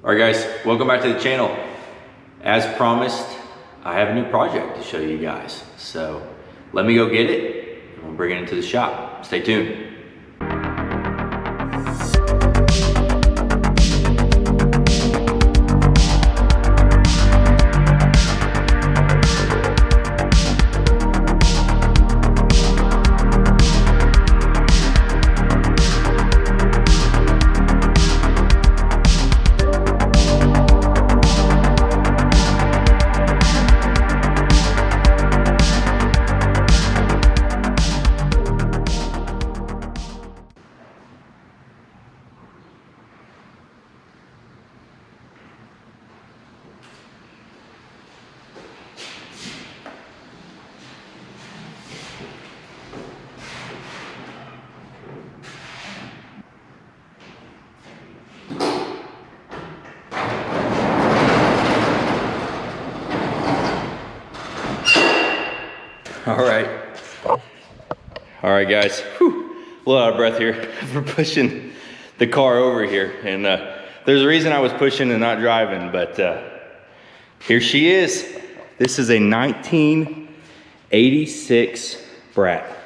Alright guys, welcome back to the channel. As promised, I have a new project to show you guys. So let me go get it and we'll bring it into the shop. Stay tuned. All right guys, whew, a little out of breath here for pushing the car over here. And there's a reason I was pushing and not driving, but here she is. This is a 1986 Brat.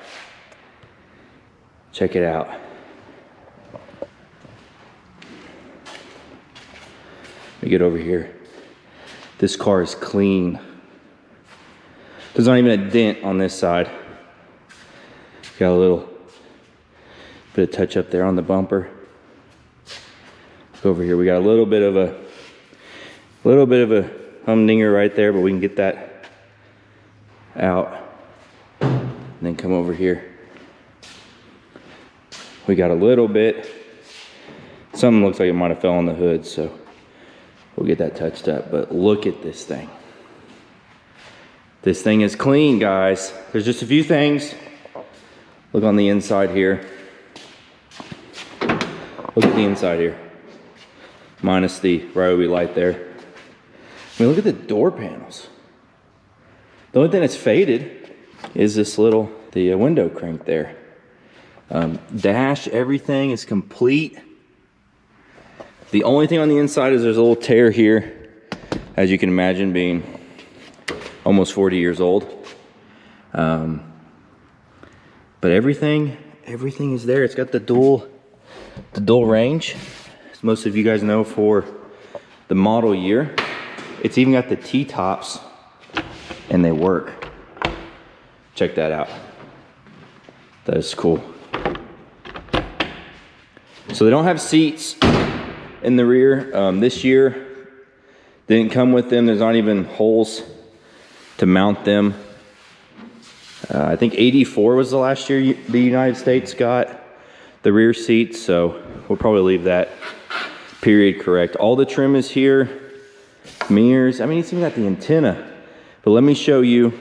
Check it out. Let me get over here. This car is clean. There's not even a dent on this side. Got a little bit of touch up there on the bumper. Look over here. We got a little bit of a humdinger right there, but we can get that out. And then come over here. We got a little bit. Something looks like it might have fell on the hood, so we'll get that touched up. But look at this thing. This thing is clean, guys. There's just a few things. Look on the inside here. Look at the inside here. Minus the Ryobi light there. I mean, look at the door panels. The only thing that's faded is this the window crank there. Dash, everything is complete. The only thing on the inside is there's a little tear here, as you can imagine, being almost 40 years old. But everything is there. It's got the dual range, as most of you guys know, for the model year. It's even got the T-tops, and they work. Check that out. That is cool. So they don't have seats in the rear. This year didn't come with them. There's not even holes to mount them. I think 84 was the last year the United States got the rear seats, so we'll probably leave that period correct. All the trim is here, mirrors. I mean, it's even got the antenna. But let me show you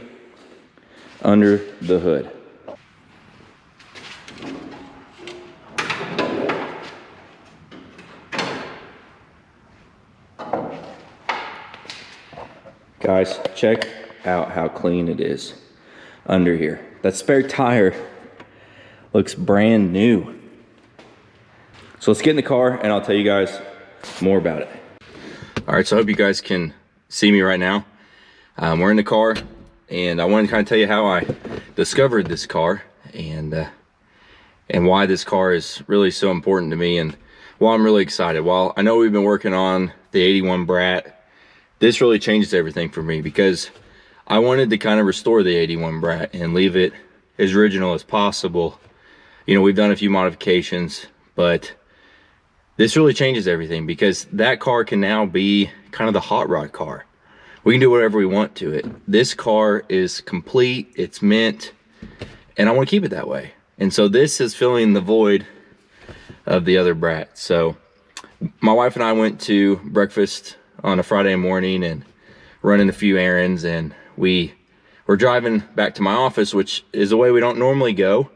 under the hood. Guys, check out how clean it is under here. That spare tire looks brand new. So let's get in the car and I'll tell you guys more about it. All right, so I hope you guys can see me right now. We're in the car and I wanted to kind of tell you how I discovered this car and why this car is really so important to me and why I'm really excited. While I know we've been working on the 81 Brat, this really changes everything for me because I wanted to kind of restore the 81 Brat and leave it as original as possible. You know, we've done a few modifications, but this really changes everything because that car can now be kind of the hot rod car. We can do whatever we want to it. This car is complete, it's mint, and I want to keep it that way. And so this is filling the void of the other Brat. So my wife and I went to breakfast on a Friday morning and running a few errands, and we were driving back to my office, which is a way we don't normally go.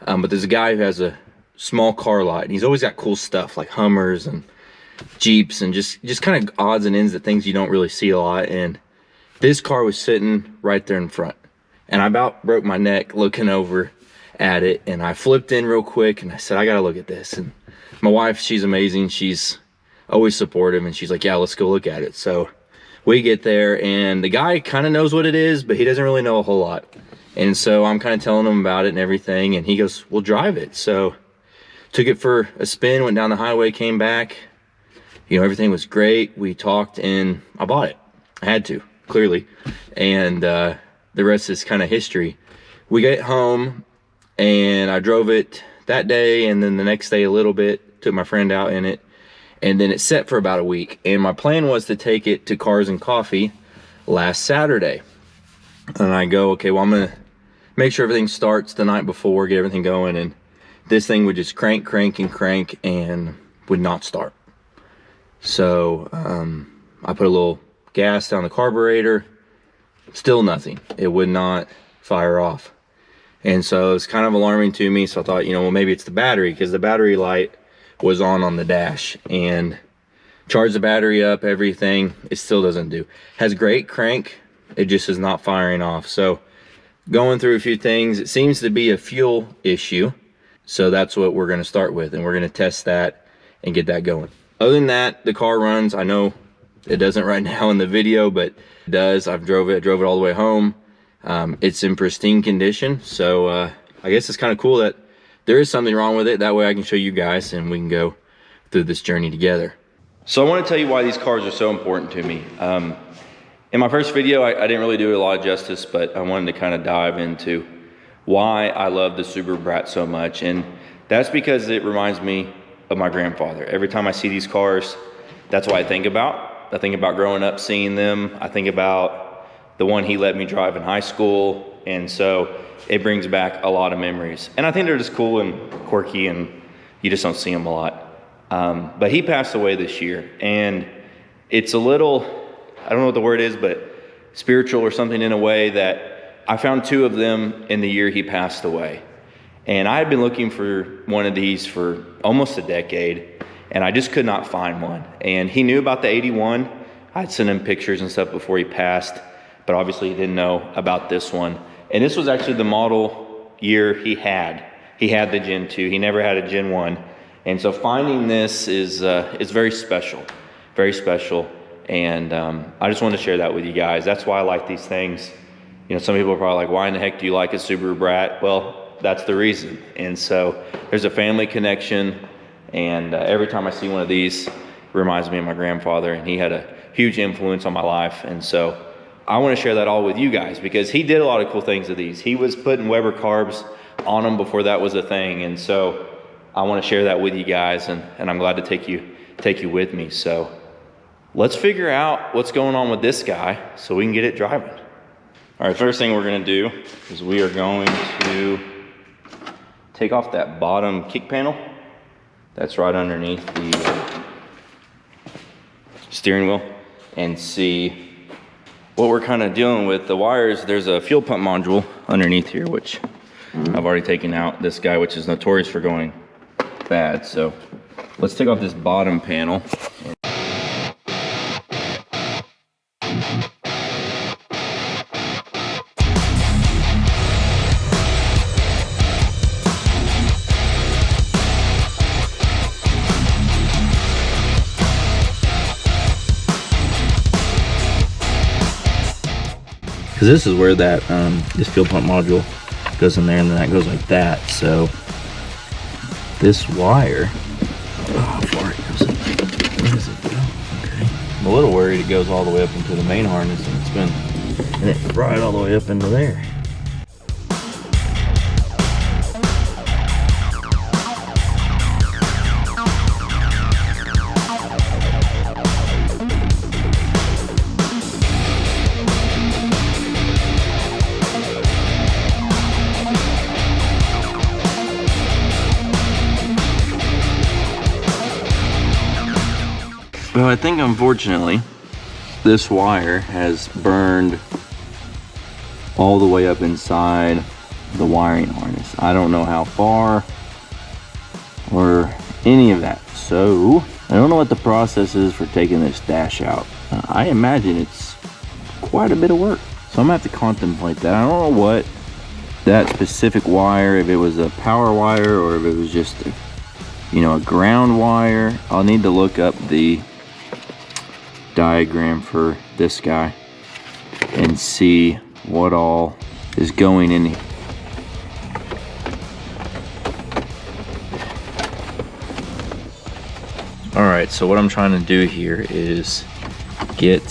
But there's a guy who has a small car lot, and he's always got cool stuff like Hummers and Jeeps and just kind of odds and ends of things you don't really see a lot. And this car was sitting right there in front, and I about broke my neck looking over at it. And I flipped in real quick and I said, I gotta look at this. And my wife, she's amazing. She's always supportive, and she's like, yeah, let's go look at it. So we get there, and the guy kind of knows what it is, but he doesn't really know a whole lot. And so I'm kind of telling him about it and everything, and he goes, we'll drive it. So took it for a spin, went down the highway, came back. You know, everything was great. We talked, and I bought it. I had to, clearly. And the rest is kind of history. We get home, and I drove it that day, and then the next day a little bit, took my friend out in it, and then it set for about a week. And my plan was to take it to Cars and Coffee last Saturday. And I go, okay, well, I'm gonna make sure everything starts the night before, get everything going, and this thing would just crank and would not start. So I put a little gas down the carburetor, still nothing. It would not fire off. And so it was kind of alarming to me. So I thought, you know, well, maybe it's the battery, because the battery light was on the dash, and charged the battery up, everything. It still doesn't do. Has great crank. It just is not firing off. So going through a few things, it seems to be a fuel issue. So that's what we're going to start with, and we're going to test that and get that going. Other than that, the car runs. I know it doesn't right now in the video, but it does. I drove it all the way home. It's in pristine condition. So I guess it's kind of cool that there is something wrong with it. That way I can show you guys, and we can go through this journey together. So I want to tell you why these cars are so important to me. In my first video, I didn't really do it a lot of justice, but I wanted to kind of dive into why I love the Subaru Brat so much. And that's because it reminds me of my grandfather. Every time I see these cars, that's what I think about. I think about growing up seeing them. I think about the one he let me drive in high school. And so it brings back a lot of memories. And I think they're just cool and quirky, and you just don't see them a lot. But he passed away this year, and it's a little, I don't know what the word is, but spiritual or something in a way that I found two of them in the year he passed away. And I had been looking for one of these for almost a decade, and I just could not find one. And he knew about the 81. I'd sent him pictures and stuff before he passed, but obviously he didn't know about this one. And this was actually the model year he had. He had the Gen 2. He never had a Gen 1. And so finding this is very special, very special. And I just wanted to share that with you guys. That's why I like these things. You know, some people are probably like, why in the heck do you like a Subaru Brat? Well, that's the reason. And so there's a family connection, and every time I see one of these, it reminds me of my grandfather, and he had a huge influence on my life. And so I want to share that all with you guys, because he did a lot of cool things with these. He was putting Weber carbs on them before that was a thing. And so I want to share that with you guys, and I'm glad to take you with me. So let's figure out what's going on with this guy so we can get it driving. All right, first thing we're going to do is we are going to take off that bottom kick panel that's right underneath the steering wheel, and see what we're kind of dealing with. The wires, there's a fuel pump module underneath here, which I've already taken out. This guy, which is notorious for going bad. So let's take off this bottom panel. Because this is where that this fuel pump module goes in there, and then that goes like that. So this wire, oh, how far it goes, where does it go? Okay, I'm a little worried it goes all the way up into the main harness, and it's right all the way up into there. Well, I think unfortunately this wire has burned all the way up inside the wiring harness. I don't know how far or any of that. So I don't know what the process is for taking this dash out. I imagine it's quite a bit of work. So I'm gonna have to contemplate that. I don't know what that specific wire, if it was a power wire or if it was just a you know, a ground wire. I'll need to look up the diagram for this guy and see what all is going in here. All right, so what I'm trying to do here is get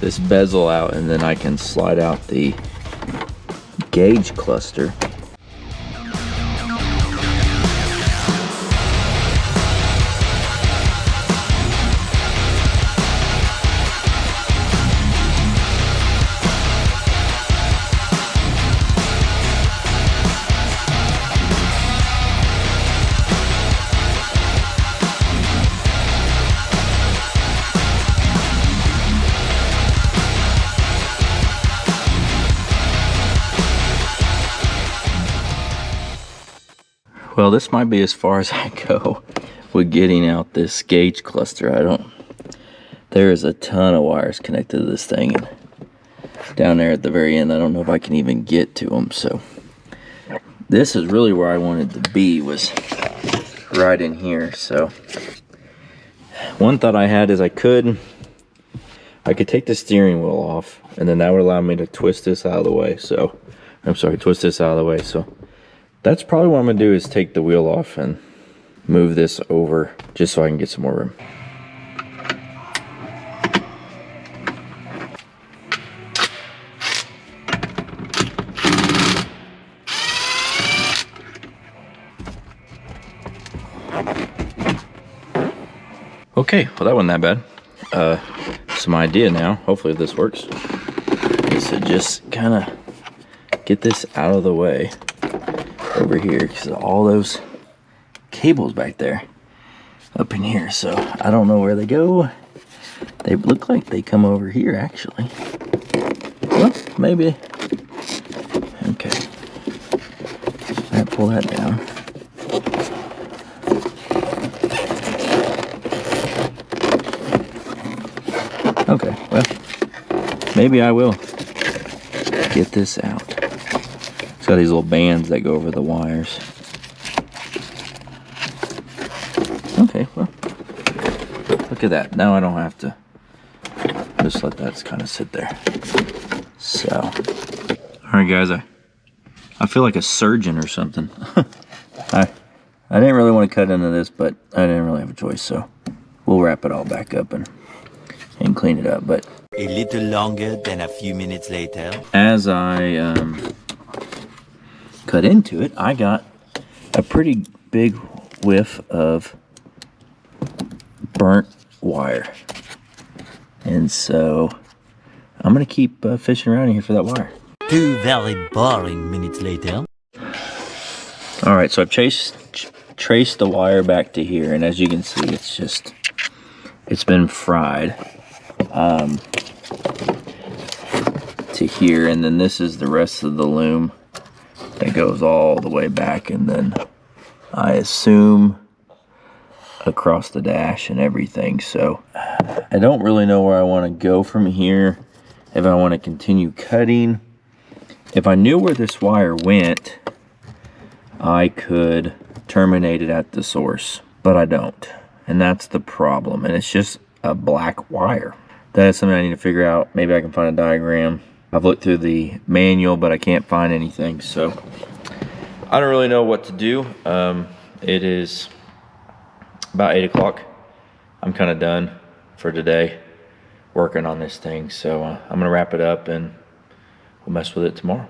this bezel out, and then I can slide out the gauge cluster. Well, this might be as far as I go with getting out this gauge cluster. There is a ton of wires connected to this thing, and down there at the very end, I don't know if I can even get to them. So this is really where I wanted to be, was right in here. So one thought I had is I could take the steering wheel off, and then that would allow me to twist this out of the way. So twist this out of the way. So that's probably what I'm gonna do, is take the wheel off and move this over just so I can get some more room. Okay, well that wasn't that bad. Some idea now, hopefully this works, is to just kind of get this out of the way over here, because all those cables back there up in here, so I don't know where they go. They look like they come over here, actually. Well, maybe. Okay, I pull that down. Okay, well, maybe I will get this out. It's got these little bands that go over the wires. Okay, well, look at that. Now I don't have to just let that kind of sit there. So, all right, guys, I feel like a surgeon or something. I didn't really want to cut into this, but I didn't really have a choice, so we'll wrap it all back up and clean it up. But a little longer than a few minutes later, as I cut into it, I got a pretty big whiff of burnt wire, and so I'm gonna keep fishing around here for that wire. 2 very boring minutes later. All right, so I've traced the wire back to here, and as you can see, it's been fried to here, and then this is the rest of the loom that goes all the way back, and then I assume across the dash and everything. So I don't really know where I want to go from here, if I want to continue cutting. If I knew where this wire went, I could terminate it at the source, but I don't, and that's the problem. And it's just a black wire. That is something I need to figure out. Maybe I can find a diagram. I've looked through the manual, but I can't find anything, so I don't really know what to do. It is about 8 o'clock. I'm kind of done for today working on this thing, so I'm gonna wrap it up and we'll mess with it tomorrow.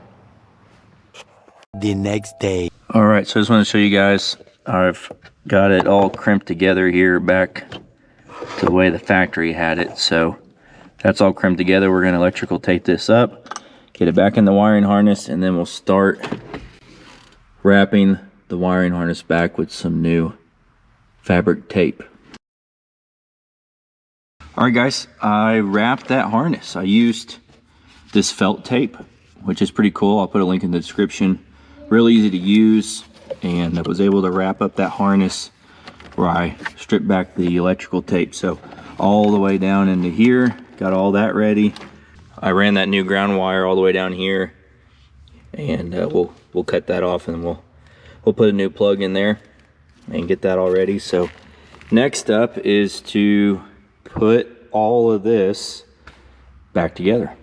The next day. All right, so I just want to show you guys, I've got it all crimped together here back to the way the factory had it. So that's all crimped together. We're going to electrical tape this up, get it back in the wiring harness, and then we'll start wrapping the wiring harness back with some new fabric tape. All right, guys, I wrapped that harness. I used this felt tape, which is pretty cool. I'll put a link in the description. Real easy to use, and I was able to wrap up that harness where I stripped back the electrical tape. So all the way down into here, got all that ready. I ran that new ground wire all the way down here, and we'll cut that off, and we'll put a new plug in there, and get that all ready. So next up is to put all of this back together.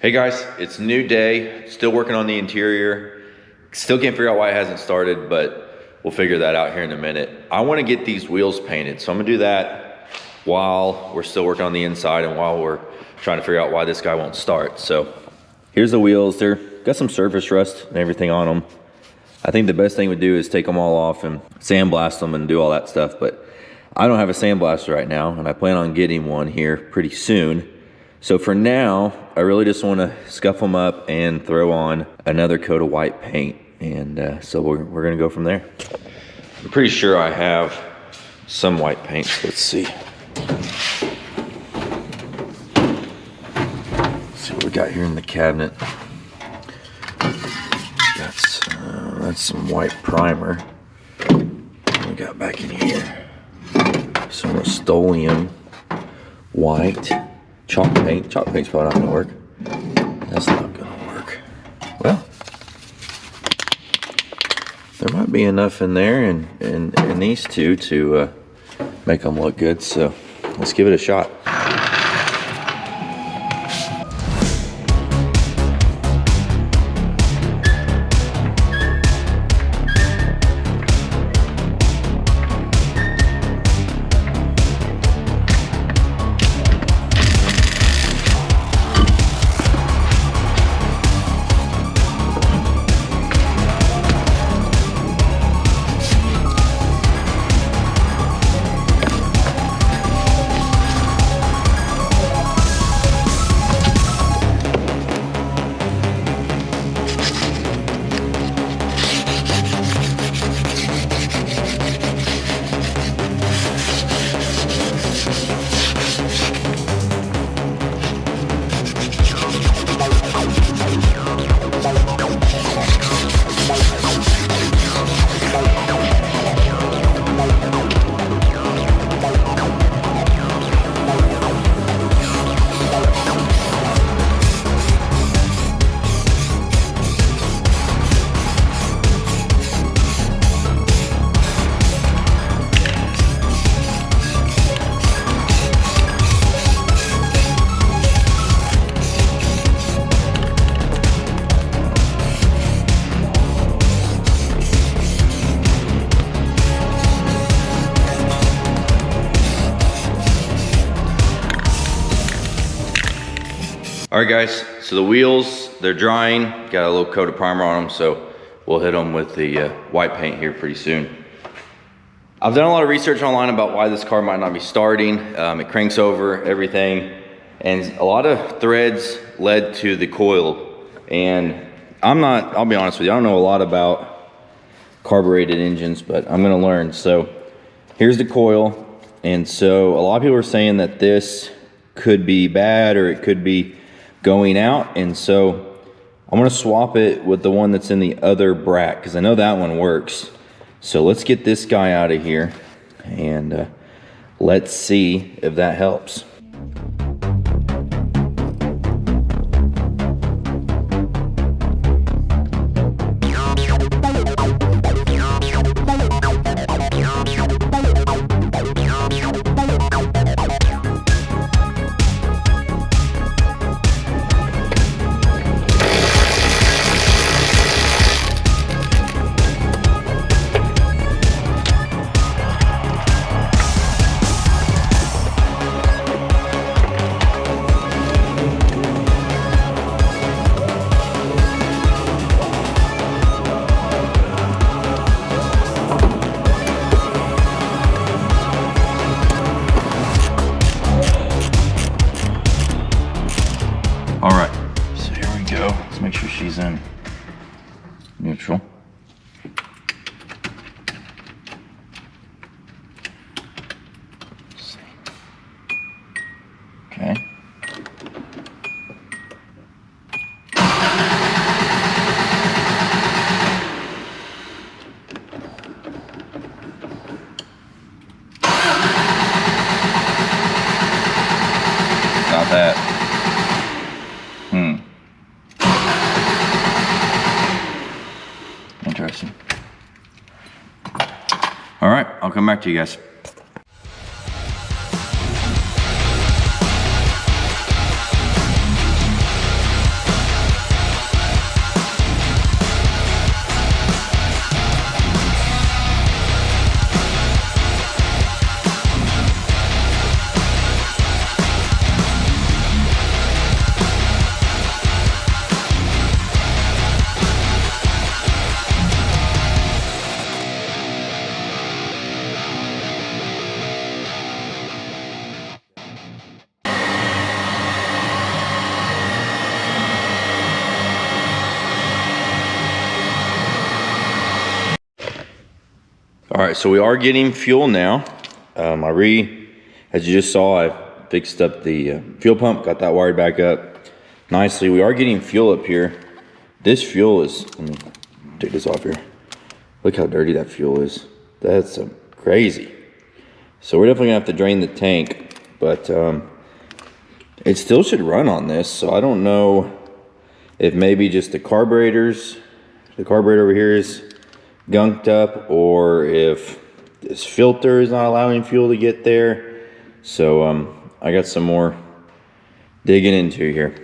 Hey guys, it's a new day. Still working on the interior. Still can't figure out why it hasn't started, but we'll figure that out here in a minute. I want to get these wheels painted, so I'm gonna do that while we're still working on the inside and while we're trying to figure out why this guy won't start. So here's the wheels. They're got some surface rust and everything on them. I think the best thing to do is take them all off and sandblast them and do all that stuff, but I don't have a sandblaster right now, and I plan on getting one here pretty soon. So for now, I really just want to scuff them up and throw on another coat of white paint. And so we're going to go from there. I'm pretty sure I have some white paint. So let's see. Let's see what we got here in the cabinet. That's some white primer. What we got back in here? Some Rust-Oleum white. Chalk paint. Chalk paint's probably not going to work. That's not going to work. Well, there might be enough in there and these two to make them look good. So let's give it a shot. All right guys, so the wheels, they're drying. Got a little coat of primer on them, so we'll hit them with the white paint here pretty soon. I've done a lot of research online about why this car might not be starting. It cranks over everything, and a lot of threads led to the coil. And I'll be honest with you, I don't know a lot about carbureted engines, but I'm gonna learn. So here's the coil. And so a lot of people are saying that this could be bad or it could be going out, and so I'm gonna swap it with the one that's in the other bracket because I know that one works. So let's get this guy out of here and let's see if that helps. Interesting. All right, I'll come back to you guys. All right, so we are getting fuel now. As you just saw, I fixed up the fuel pump, got that wired back up nicely. We are getting fuel up here. This fuel is, let me take this off here. Look how dirty that fuel is. That's crazy. So we're definitely gonna have to drain the tank, but it still should run on this. So I don't know if maybe just the carburetor over here is gunked up, or if this filter is not allowing fuel to get there. So I got some more digging into here.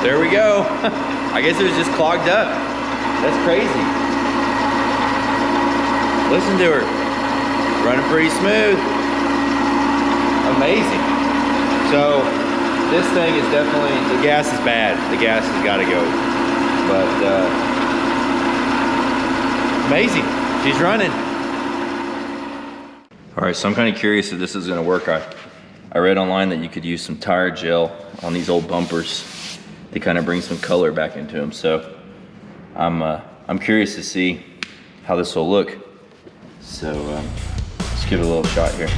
There we go. I guess it was just clogged up. That's crazy. Listen to her. Running pretty smooth. Amazing. So this thing is definitely, the gas is bad. The gas has got to go. But amazing. She's running. All right, so I'm kind of curious if this is going to work. I read online that you could use some tire gel on these old bumpers to kind of bring some color back into them. So I'm curious to see how this will look. So let's give it a little shot here.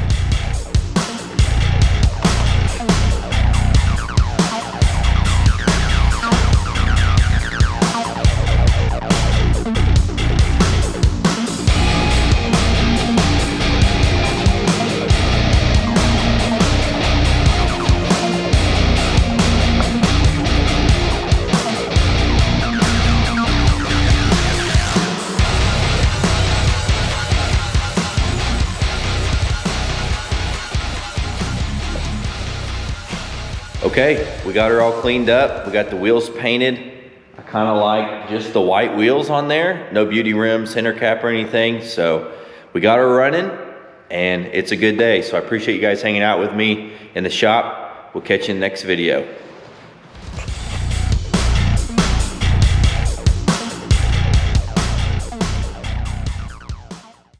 Okay, we got her all cleaned up. We got the wheels painted. I kind of like just the white wheels on there. No beauty rim, center cap or anything. So we got her running and it's a good day. So I appreciate you guys hanging out with me in the shop. We'll catch you in the next video.